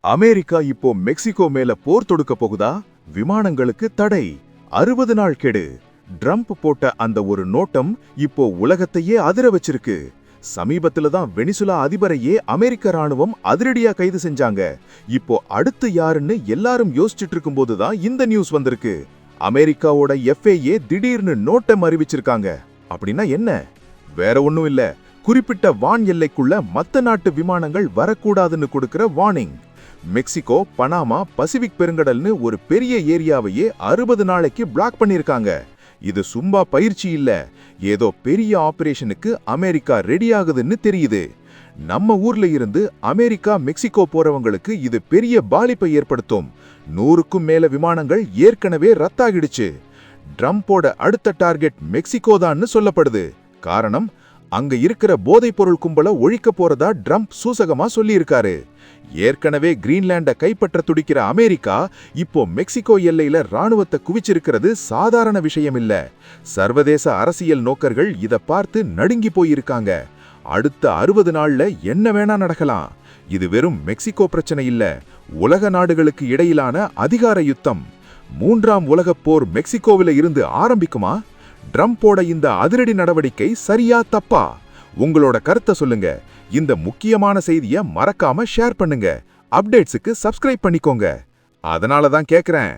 America இப்போ Mexico மேல போர் தொடுக்க போகுதா? விமானங்களுக்கு தடை, 60 நாள் கெடு. ட்ரம்ப் போட்ட அந்த ஒரு நோட்டம் இப்போ உலகத்தையே அதிர வச்சிருக்கு. சமீபத்துல தான் வெனிசுலா அதிபரையே அமெரிக்க ராணுவம் அதிரடியா கைது செஞ்சாங்க. இப்போ அடுத்து யாருன்னு எல்லாரும் யோசிச்சுட்டு இருக்கும்போது தான் இந்த நியூஸ் வந்திருக்கு. அமெரிக்காவோட FAA திடீர்னு நோட்டம் அறிவிச்சிருக்காங்க. அப்படின்னா என்ன? வேற ஒண்ணும் இல்ல, குறிப்பிட்ட வான் எல்லைக்குள்ள மத்த நாட்டு விமானங்கள் வரக்கூடாதுன்னு கொடுக்கிற வார்னிங். மெக்சிகோ, பனாமா, பசிபிக் பெருங்கடல்னு ஒரு பெரிய ஏரியாவையே 60 நாளைக்கு பிளாக் பண்ணிருக்காங்க. இது சும்மா பயிற்சி இல்ல, ஏதோ பெரிய ஆபரேஷனுக்கு அமெரிக்கா ரெடி ஆகுதுன்னு தெரியுது. நம்ம ஊர்ல இருந்து அமெரிக்கா, மெக்சிகோ போறவங்களுக்கு இது பெரிய பாதிப்பை ஏற்படுத்தும். 100க்கும் மேல விமானங்கள் ஏற்கனவே ரத்தாகிடுச்சு. ட்ரம்போட அடுத்த டார்கெட் மெக்சிகோ தான்னு சொல்லப்படுது. காரணம், அங்க இருக்கிற போதைப்பொருள் கும்பல ஒழிக்க போறதா ட்ரம்ப் சூசகமா சொல்லியிருக்காரு. ஏற்கனவே கிரீன்லாண்ட கைப்பற்ற துடிக்கிற அமெரிக்கா இப்போ மெக்சிகோ எல்லையில ராணுவத்தை குவிச்சிருக்கிறது சாதாரண விஷயம் இல்ல. சர்வதேச அரசியல் நோக்கர்கள் இத பார்த்து நடுங்கி போயிருக்காங்க. அடுத்த 60 நாள்ல என்ன வேணா நடக்கலாம். இது வெறும் மெக்சிகோ பிரச்சனை இல்ல, உலக நாடுகளுக்கு இடையிலான அதிகார யுத்தம். 3ஆம் உலகப் போர் மெக்சிகோவில இருந்து ஆரம்பிக்குமா? ட்ரம்போட இந்த அதிரடி நடவடிக்கை சரியா தப்பா? உங்களோட கருத்தை சொல்லுங்க. இந்த முக்கியமான செய்தியை மறக்காம ஷேர் பண்ணுங்க. அப்டேட்ஸுக்கு சப்ஸ்கிரைப் பண்ணிக்கோங்க. அதனால தான் கேக்குறேன்.